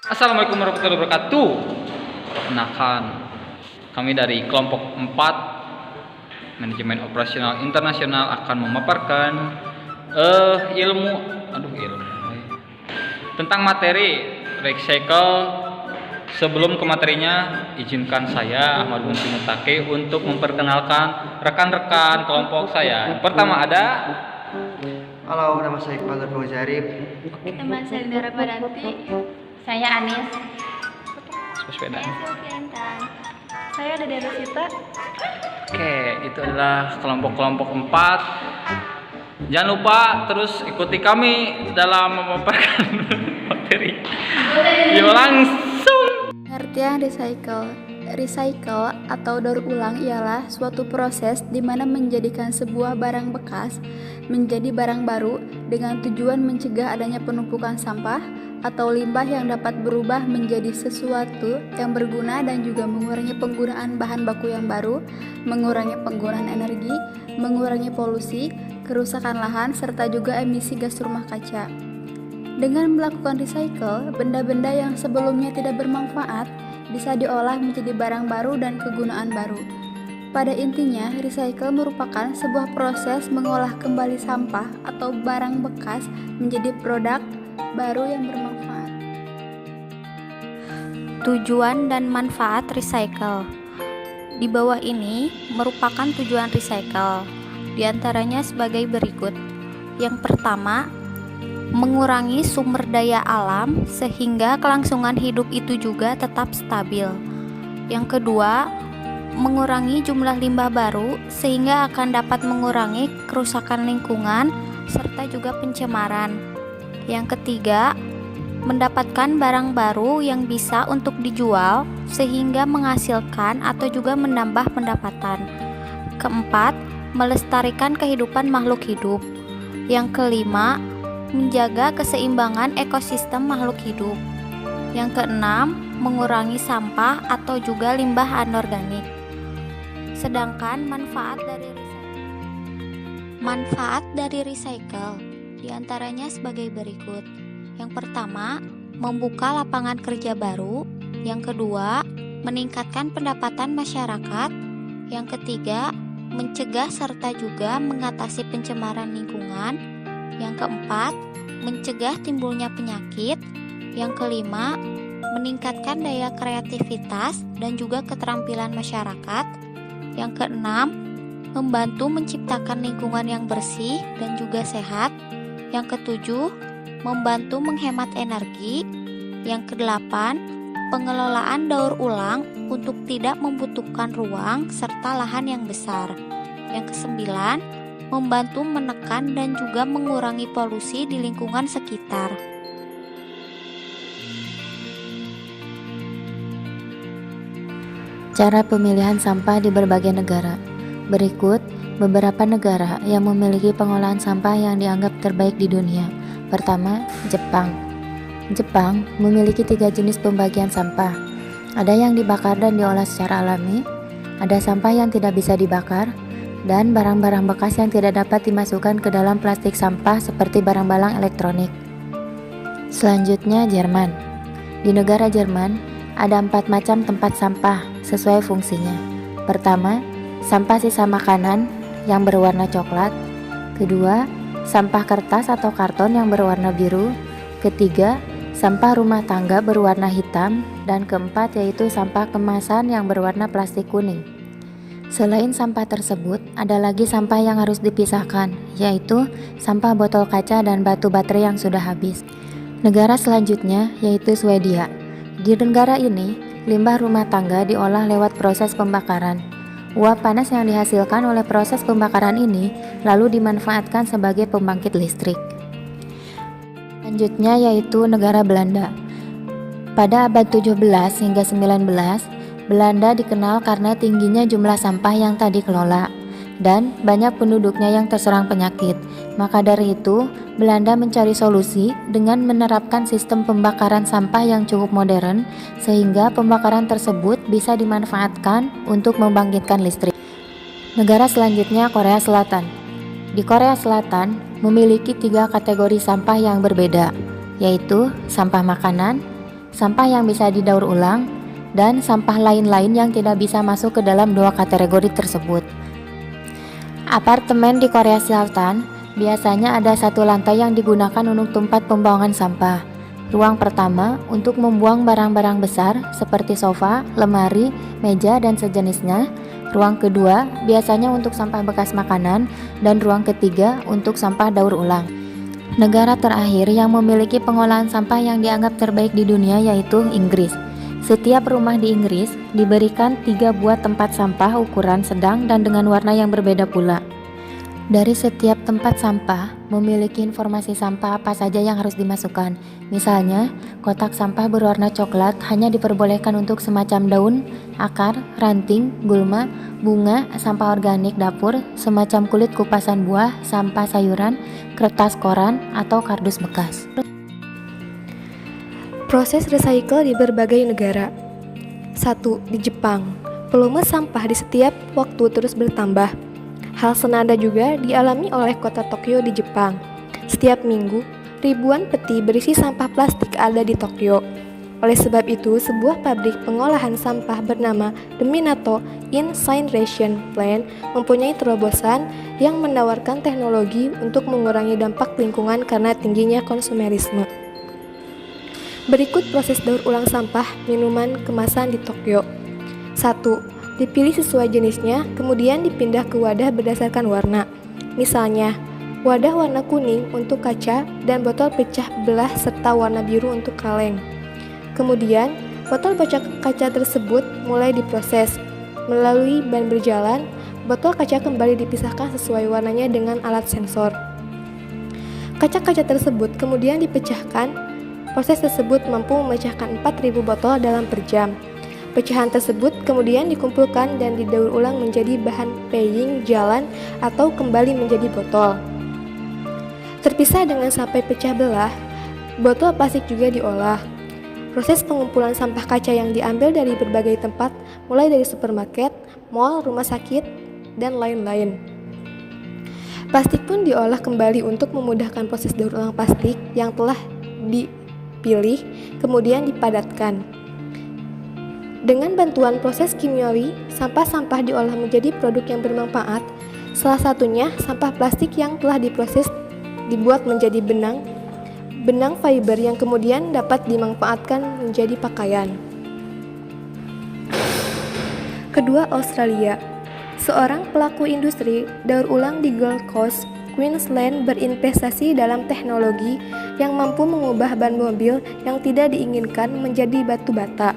Assalamualaikum warahmatullahi wabarakatuh. Perkenalkan, kami dari kelompok 4 Manajemen Operasional Internasional akan memaparkan ilmu tentang materi recycle. Sebelum ke materinya, izinkan saya Ahmad Gunsi Mutake untuk memperkenalkan rekan-rekan kelompok saya. Pertama ada Halo, nama saya Iqbal Fauzarif. Nama saya Indra Padanti. Saya Anis. sepeda. Saya Sylvia Intan. Saya Dede Rosita. Oke, itu adalah kelompok-kelompok 4. Jangan lupa terus ikuti kami dalam memaparkan materi. Yuk langsung. Pengertian recycle atau daur ulang ialah suatu proses di mana menjadikan sebuah barang bekas menjadi barang baru dengan tujuan mencegah adanya penumpukan sampah atau limbah yang dapat berubah menjadi sesuatu yang berguna dan juga mengurangi penggunaan bahan baku yang baru, mengurangi penggunaan energi, mengurangi polusi, kerusakan lahan, serta juga emisi gas rumah kaca. Dengan melakukan recycle, benda-benda yang sebelumnya tidak bermanfaat bisa diolah menjadi barang baru dan kegunaan baru. Pada intinya, recycle merupakan sebuah proses mengolah kembali sampah atau barang bekas menjadi produk baru yang bermanfaat. Tujuan dan manfaat recycle. Di bawah ini merupakan tujuan recycle. Di antaranya sebagai berikut. Yang pertama, mengurangi sumber daya alam sehingga kelangsungan hidup itu juga tetap stabil. Yang kedua, mengurangi jumlah limbah baru sehingga akan dapat mengurangi kerusakan lingkungan serta juga pencemaran. Yang ketiga, mendapatkan barang baru yang bisa untuk dijual sehingga menghasilkan atau juga menambah pendapatan. Keempat, melestarikan kehidupan makhluk hidup. Yang kelima, menjaga keseimbangan ekosistem makhluk hidup. Yang keenam, mengurangi sampah atau juga limbah anorganik. Sedangkan manfaat dari recycle diantaranya sebagai berikut. Yang pertama, membuka lapangan kerja baru. Yang kedua, meningkatkan pendapatan masyarakat. Yang ketiga, mencegah serta juga mengatasi pencemaran lingkungan. Yang keempat, mencegah timbulnya penyakit. Yang kelima, meningkatkan daya kreativitas dan juga keterampilan masyarakat. Yang keenam, membantu menciptakan lingkungan yang bersih dan juga sehat. Yang ketujuh, membantu menghemat energi. Yang kedelapan, pengelolaan daur ulang untuk tidak membutuhkan ruang serta lahan yang besar. Yang kesembilan, membantu menekan dan juga mengurangi polusi di lingkungan sekitar. Cara pemilihan sampah di berbagai negara. Berikut beberapa negara yang memiliki pengolahan sampah yang dianggap terbaik di dunia. Pertama, Jepang. Jepang memiliki 3 jenis pembagian sampah. Ada yang dibakar dan diolah secara alami, ada sampah yang tidak bisa dibakar, dan barang-barang bekas yang tidak dapat dimasukkan ke dalam plastik sampah seperti barang-barang elektronik. Selanjutnya, Jerman. Di negara Jerman, ada 4 macam tempat sampah sesuai fungsinya. Pertama, sampah sisa makanan yang berwarna coklat. Kedua, sampah kertas atau karton yang berwarna biru. Ketiga, sampah rumah tangga berwarna hitam. Dan keempat yaitu sampah kemasan yang berwarna plastik kuning. Selain sampah tersebut, ada lagi sampah yang harus dipisahkan, yaitu sampah botol kaca dan batu baterai yang sudah habis. Negara selanjutnya yaitu Swedia. Di negara ini, limbah rumah tangga diolah lewat proses pembakaran. Uap panas yang dihasilkan oleh proses pembakaran ini lalu dimanfaatkan sebagai pembangkit listrik. Selanjutnya yaitu negara Belanda. Pada abad 17 hingga 19, Belanda dikenal karena tingginya jumlah sampah yang tak dikelola dan banyak penduduknya yang terserang penyakit. Maka dari itu, Belanda mencari solusi dengan menerapkan sistem pembakaran sampah yang cukup modern sehingga pembakaran tersebut bisa dimanfaatkan untuk membangkitkan listrik. Negara selanjutnya Korea Selatan. Di Korea Selatan memiliki 3 kategori sampah yang berbeda, yaitu sampah makanan, sampah yang bisa didaur ulang, dan sampah lain-lain yang tidak bisa masuk ke dalam dua kategori tersebut. Apartemen di Korea Selatan biasanya ada satu lantai yang digunakan untuk tempat pembuangan sampah. Ruang pertama untuk membuang barang-barang besar seperti sofa, lemari, meja, dan sejenisnya. Ruang kedua biasanya untuk sampah bekas makanan, dan ruang ketiga untuk sampah daur ulang. Negara terakhir yang memiliki pengolahan sampah yang dianggap terbaik di dunia yaitu Inggris. Setiap rumah di Inggris diberikan 3 buah tempat sampah ukuran sedang dan dengan warna yang berbeda pula. Dari setiap tempat sampah memiliki informasi sampah apa saja yang harus dimasukkan. Misalnya, kotak sampah berwarna coklat hanya diperbolehkan untuk semacam daun, akar, ranting, gulma, bunga, sampah organik dapur, semacam kulit kupasan buah, sampah sayuran, kertas koran, atau kardus bekas. Proses recycle di berbagai negara. 1. Di Jepang, volume sampah di setiap waktu terus bertambah. Hal senada juga dialami oleh kota Tokyo di Jepang. Setiap minggu, ribuan peti berisi sampah plastik ada di Tokyo. Oleh sebab itu, sebuah pabrik pengolahan sampah bernama The Minato Incineration Plant mempunyai terobosan yang menawarkan teknologi untuk mengurangi dampak lingkungan karena tingginya konsumerisme. Berikut proses daur ulang sampah minuman kemasan di Tokyo. 1. Dipilih sesuai jenisnya, kemudian dipindah ke wadah berdasarkan warna. Misalnya, wadah warna kuning untuk kaca dan botol pecah belah serta warna biru untuk kaleng. Kemudian, botol kaca tersebut mulai diproses. Melalui ban berjalan, botol kaca kembali dipisahkan sesuai warnanya dengan alat sensor. Kaca-kaca tersebut kemudian dipecahkan. Proses tersebut mampu memecahkan 4.000 botol dalam per jam. Pecahan tersebut kemudian dikumpulkan dan didaur ulang menjadi bahan paying jalan atau kembali menjadi botol. Terpisah dengan sampai pecah belah, botol plastik juga diolah. Proses pengumpulan sampah kaca yang diambil dari berbagai tempat, mulai dari supermarket, mal, rumah sakit, dan lain-lain. Plastik pun diolah kembali untuk memudahkan proses daur ulang plastik yang telah dipilih, kemudian dipadatkan. Dengan bantuan proses kimiawi, sampah-sampah diolah menjadi produk yang bermanfaat. Salah satunya sampah plastik yang telah diproses dibuat menjadi benang fiber yang kemudian dapat dimanfaatkan menjadi pakaian. Kedua, Australia. Seorang pelaku industri daur ulang di Gold Coast, Queensland berinvestasi dalam teknologi yang mampu mengubah ban mobil yang tidak diinginkan menjadi batu bata.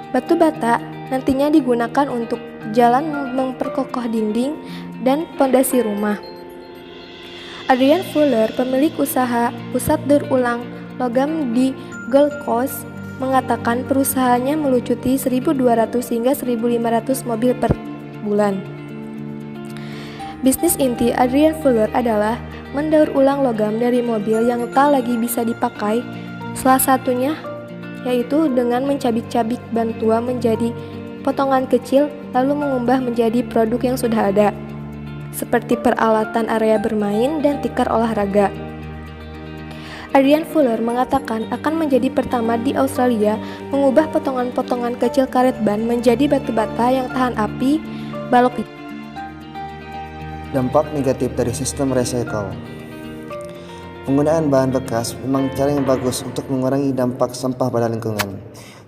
Batu bata nantinya digunakan untuk jalan, memperkokoh dinding, dan pondasi rumah. Adrian Fuller, pemilik usaha pusat daur ulang logam di Gold Coast, mengatakan perusahaannya melucuti 1.200 hingga 1.500 mobil per bulan. Bisnis inti Adrian Fuller adalah mendaur ulang logam dari mobil yang tak lagi bisa dipakai, salah satunya yaitu dengan mencabik-cabik ban tua menjadi potongan kecil lalu mengubah menjadi produk yang sudah ada, seperti peralatan area bermain dan tikar olahraga. Adrian Fuller mengatakan akan menjadi pertama di Australia mengubah potongan-potongan kecil karet ban menjadi batu bata yang tahan api, balok. Dampak negatif dari sistem recycle. Penggunaan bahan bekas memang cara yang bagus untuk mengurangi dampak sampah pada lingkungan.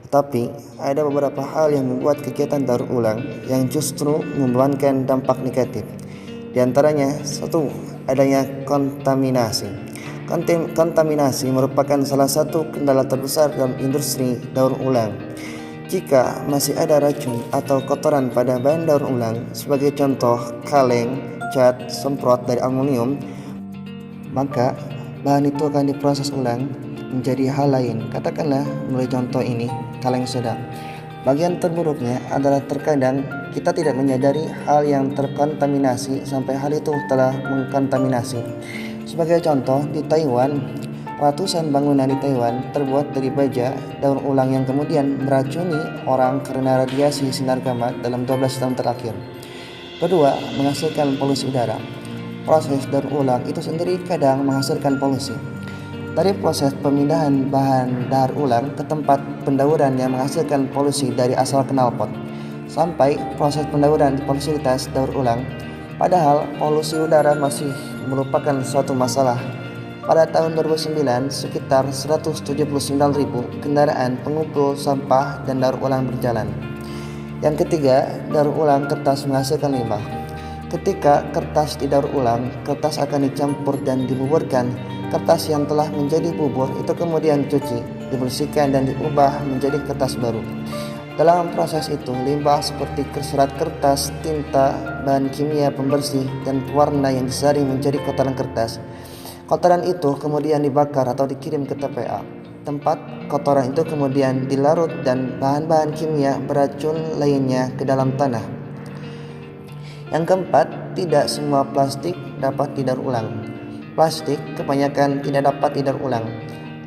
Tetapi, ada beberapa hal yang membuat kegiatan daur ulang yang justru membebankan dampak negatif. Di antaranya, 1. Adanya kontaminasi. Kontaminasi merupakan salah satu kendala terbesar dalam industri daur ulang. Jika masih ada racun atau kotoran pada bahan daur ulang, sebagai contoh kaleng, cat, semprot dari aluminium, maka bahan itu akan diproses ulang menjadi hal lain. Katakanlah mulai contoh ini, kaleng soda. Bagian terburuknya adalah terkadang kita tidak menyadari hal yang terkontaminasi sampai hal itu telah mengkontaminasi. Sebagai contoh, di Taiwan, ratusan bangunan di Taiwan terbuat dari baja daur ulang yang kemudian meracuni orang karena radiasi sinar gamma dalam 12 tahun terakhir. Kedua, menghasilkan polusi udara. Proses daur ulang itu sendiri kadang menghasilkan polusi. Dari proses pemindahan bahan daur ulang ke tempat pendauran yang menghasilkan polusi dari asal knalpot, sampai proses pendauran di fasilitas daur ulang, padahal polusi udara masih merupakan suatu masalah. Pada tahun 2009, sekitar 179.000 kendaraan pengumpul sampah dan daur ulang berjalan. Yang ketiga, daur ulang kertas menghasilkan limbah. Ketika kertas didaur ulang, kertas akan dicampur dan dibuburkan. Kertas yang telah menjadi bubur itu kemudian dicuci, dibersihkan dan diubah menjadi kertas baru. Dalam proses itu, limbah seperti serat kertas, tinta, bahan kimia pembersih, dan pewarna yang disaring menjadi kotoran kertas. Kotoran itu kemudian dibakar atau dikirim ke TPA. Tempat kotoran itu kemudian dilarut dan bahan-bahan kimia beracun lainnya ke dalam tanah. Yang keempat, tidak semua plastik dapat didaur ulang. Plastik kebanyakan tidak dapat didaur ulang.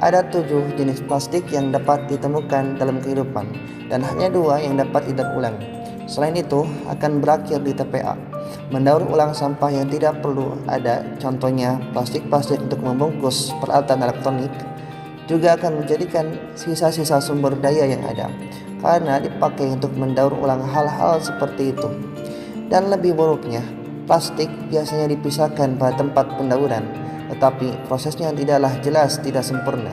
Ada 7 jenis plastik yang dapat ditemukan dalam kehidupan dan hanya 2 yang dapat didaur ulang. Selain itu akan berakhir di TPA. Mendaur ulang sampah yang tidak perlu ada, contohnya plastik-plastik untuk membungkus peralatan elektronik, juga akan menjadikan sisa-sisa sumber daya yang ada karena dipakai untuk mendaur ulang hal-hal seperti itu. Dan lebih buruknya, plastik biasanya dipisahkan pada tempat pendauran, tetapi prosesnya tidaklah jelas, tidak sempurna.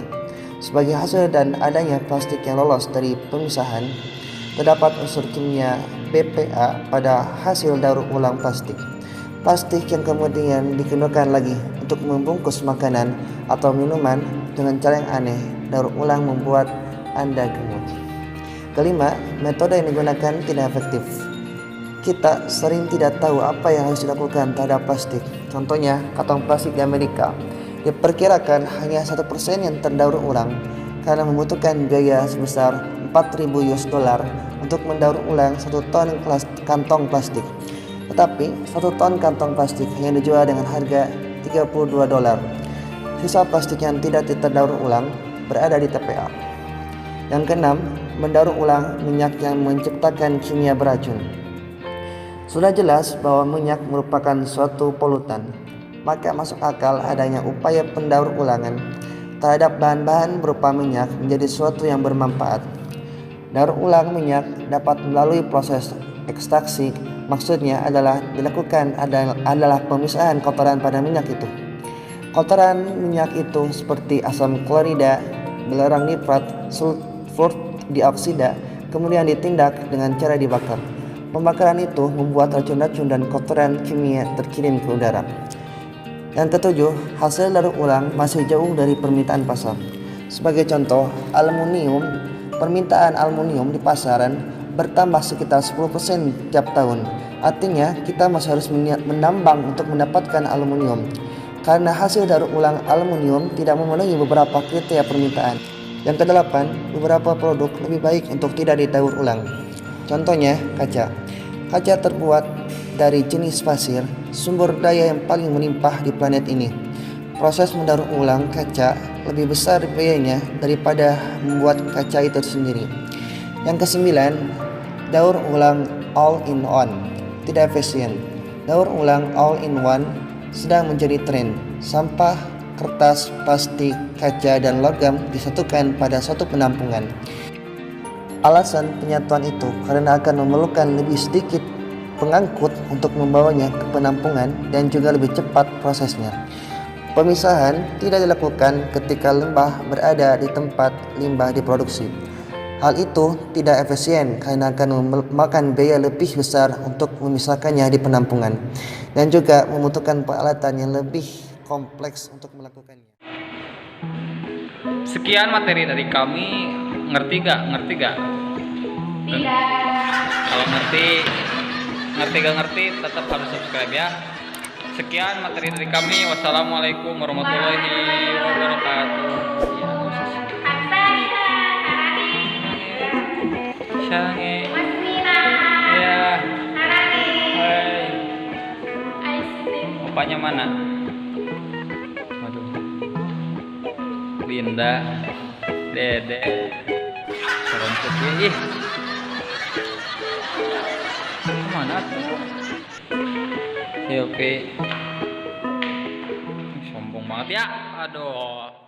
Sebagai hasil dan adanya plastik yang lolos dari pemisahan, terdapat unsur kimia BPA pada hasil daur ulang plastik. Plastik yang kemudian digunakan lagi untuk membungkus makanan atau minuman dengan cara yang aneh. Daur ulang membuat Anda gemuk. Kelima, metode yang digunakan tidak efektif. Kita sering tidak tahu apa yang harus dilakukan terhadap plastik. Contohnya, kantong plastik di Amerika diperkirakan hanya 1% yang terdaur ulang karena membutuhkan biaya sebesar $4.000 untuk mendaur ulang 1 ton kantong plastik. Tetapi 1 ton kantong plastik hanya dijual dengan harga $32. Sisa plastik yang tidak terdaur ulang berada di TPA. Yang keenam, mendaur ulang minyak yang menciptakan kimia beracun. Sudah jelas bahwa minyak merupakan suatu polutan, maka masuk akal adanya upaya pendaur ulangan terhadap bahan-bahan berupa minyak menjadi suatu yang bermanfaat. Daur ulang minyak dapat melalui proses ekstraksi, maksudnya adalah dilakukan adalah pemisahan kotoran pada minyak itu. Kotoran minyak itu seperti asam klorida, belerang nitrat, sulfur dioksida, kemudian ditindak dengan cara dibakar. Pembakaran itu membuat racun-racun dan kotoran kimia terkirim ke udara. Yang ketujuh, hasil daur ulang masih jauh dari permintaan pasar. Sebagai contoh, aluminium, permintaan aluminium di pasaran bertambah sekitar 10% tiap tahun. Artinya, kita masih harus menambang untuk mendapatkan aluminium. Karena hasil daur ulang aluminium tidak memenuhi beberapa kriteria permintaan. Yang kedelapan, beberapa produk lebih baik untuk tidak didaur ulang. Contohnya, kaca. Kaca terbuat dari jenis pasir, sumber daya yang paling melimpah di planet ini. Proses mendaur ulang kaca lebih besar biayanya daripada membuat kaca itu sendiri. Yang kesembilan, daur ulang all-in-one, tidak efisien. Daur ulang all-in-one sedang menjadi tren. Sampah, kertas, plastik, kaca, dan logam disatukan pada suatu penampungan. Alasan penyatuan itu karena akan memerlukan lebih sedikit pengangkut untuk membawanya ke penampungan dan juga lebih cepat prosesnya. Pemisahan tidak dilakukan ketika limbah berada di tempat limbah diproduksi. Hal itu tidak efisien karena akan memakan biaya lebih besar untuk memisahkannya di penampungan dan juga membutuhkan peralatan yang lebih kompleks untuk melakukannya. Sekian materi dari kami. Ngerti gak? Tidak. Kalau ngerti gak ngerti tetap harus subscribe ya. Sekian materi dari kami. Wassalamualaikum warahmatullahi wabarakatuh. Syange. Ya. Hai. Opanya mana? Waduh. Linda. Dede. Serompet ya. Ih. Mana tuh? Oke. Sombong banget ya. Aduh.